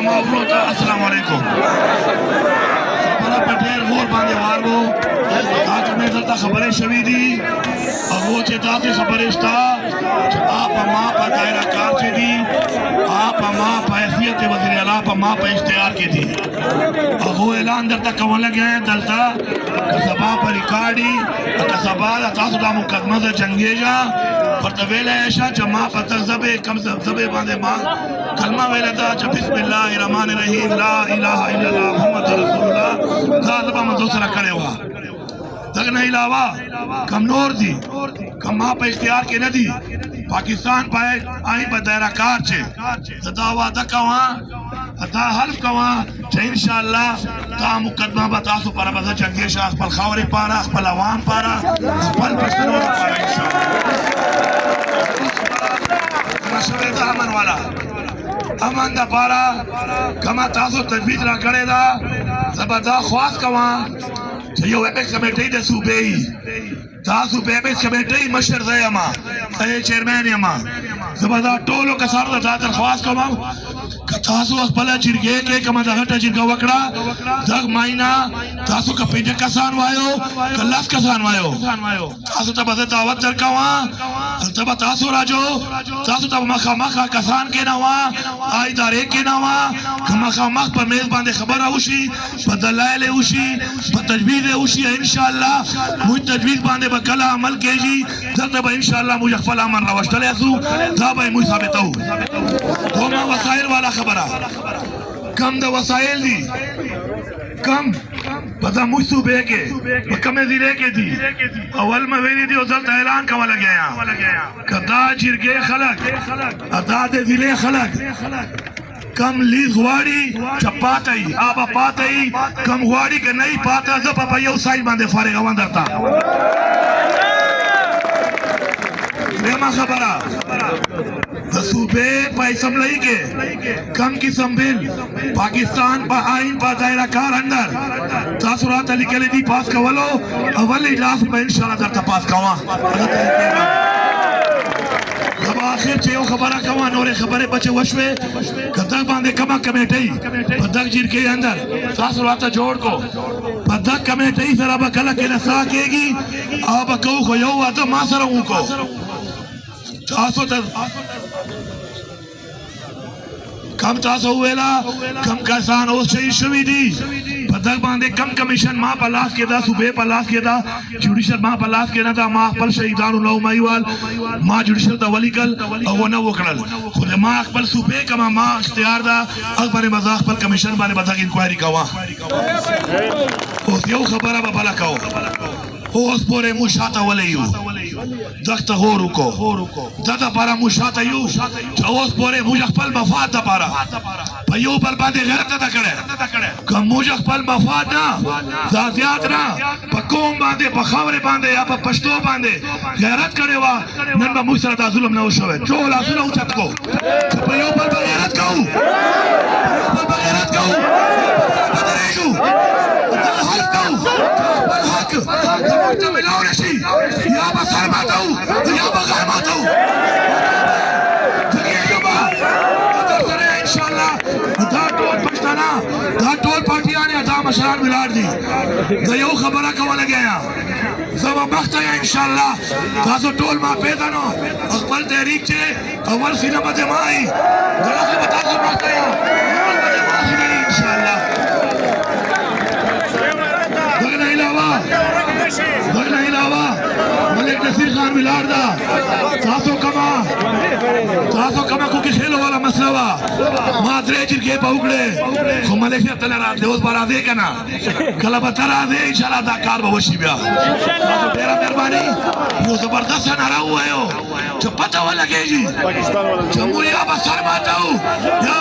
मावरोता अस्सलाम वालेकुम बड़ा पटेर गोर बांधे वारो ताकि मैं दरता खबरें शवीदी अगो चेता से खबरें स्टा आप माँ पर दायरा कार से दी आप माँ पर हैसियत वज़ीर आला पर माँ पर इश्तिहार के दी अगो ऐलान दरता कवन लगे हैं दलता कसबा पर रिकार्डी कसबा तासुदा मुकदमा से जंगेजा पर तवेला ऐशा जमा पर तज़बे कम तज़बे बांधे माँ कलमा वेला था जब बिस्मिल्लाहिर्रहमानिर्रहीम ला इलाहा इल्लल्लाह मुहम्मदुर रसूलुल्लाह ज़ातबा में दूसरा करे हुआ तक नहीं लावा कमजोर थी कम माँ पे इख्तियार के नदी पाकिस्तान पाए आई पर दायरा कार छे दावा तकवा अता हल्फ कवा इंशाअल्लाह ता मुकदमा बतासो पर बस जंगे शाह पर खौरे पारा पर अवाम पारा पर पछरो पारा इंशाअल्लाह मशवरा अमन वाला अमन दा पारा कमा तासो तजवीज ना करेदा सबदा ख्वास कवा यो एपेक्स कमेटी दे सूबे तासु एपेक्स कमेटी मशर ज़यमा सही चेयरमैन यमा सबदा टोलो का सारा दा दरख्वास्त कमा तासु अस्पला जिरगे के कमा दगटा जिरगा वकड़ा दग माइना तासु का पेज कसान वायो कलास कसान वायो तासु तब दावत दरकावा तब तासु राजो तासु तब मखा मखा कसान के नावा आई दारे के नावा मखा मख पर मेज बांधे खबर आउशी बदलाइल उशी तजवीज उशी इंशाअल्लाह मुझ तजवीज बांधे बकला अमल केजी तब इंशाअल्लाह मुझ खफल अमन रवशले असु तब मुझ साबित हो दोमा वसाइल वाला खबरा कम द वसाइल दी कम पता मुझ सूबे के कमे जिले के दी अवल में वेरी दी उजल ऐलान का वाला गया कदा जिरगे खलक अदा दे जिले खलक कम लीज गुआड़ी चपातई आबा पातई कम गुआड़ी के नहीं पाता जब पापा ये साइड बांधे फारेगा वंदरता लेमा खबरा सूबे पैसम लई के कम की संबिल पाकिस्तान पर आइन पर दायरा कार अंदर तासुरात अली के दी पास कवलो अवल इजलास में इंशाअल्लाह दर पास कवा अब आखिर चेयो खबरा कवा नोरे खबरे बचे वशवे कदक बांधे कमा कमेटी पदक जिर के अंदर तासुरात जोड़ को पदक कमेटी जरा बकला के नसा केगी अब कहू को यो आता मासरऊ को तासो कम तासो वेला कम किसान हो सही शवीदी पदक बांधे कम कमीशन मां पलास के दा सुबे पलास के दा जुडिशल मां पलास के ना दा मां पल शहीदान नौ माईवाल मां जुडिशल दा वलीकल और ना वो कड़ल खुद मां अकबल सुबे कमा मां इख्तियार दा अकबर मजाक पर कमीशन बारे बता इंक्वायरी कवा ओ यो खबर अब भला कहो होस पोरे मुशाता वलेयू दख्त होरू को दादा पारा मुशाता यू होस पोरे मुजफ्फल मफाद पारा पयो पर बादे गैरत दा करे कम मुजफ्फल मफाद ना जातियात ना पकोम बांधे पखावरे बांधे या पश्तो बांधे गैरत करे वा नन मुसरा दा जुल्म ना होवे चोला सुनो उचत को पयो पर गैरत कहू पर गैरत कहू बदरेजू हल्फ कहू हक तो मिलाओ नशी या बसर माताऊ या बगर माताऊ इंशाअल्लाह दा टोल पछताना दा टोल पार्टियां ने दा मशरान मिलाड़ दी दयो खबरा कवा लगे या सब वक्त है इंशाअल्लाह तासो टोल मा पैदा नो अकबर तहरीक छे अवल सीना बते माई जरा से बता सो वक्त है इंशाअल्लाह बगला इलावा मलिक नसीर खान मिलारदा सासो कमा को खेलो वाला मसला वा मादरे जिरगे पउगड़े खो मलिक ने तले रात दोस बारा दे कना कला बतरा दे इंशाअल्लाह दा कार बवशी बिया सासो तेरा मेहरबानी यो जबरदस्त नारा हुआ है जो पता वाला के जी जमहूरिया बसर माताऊ या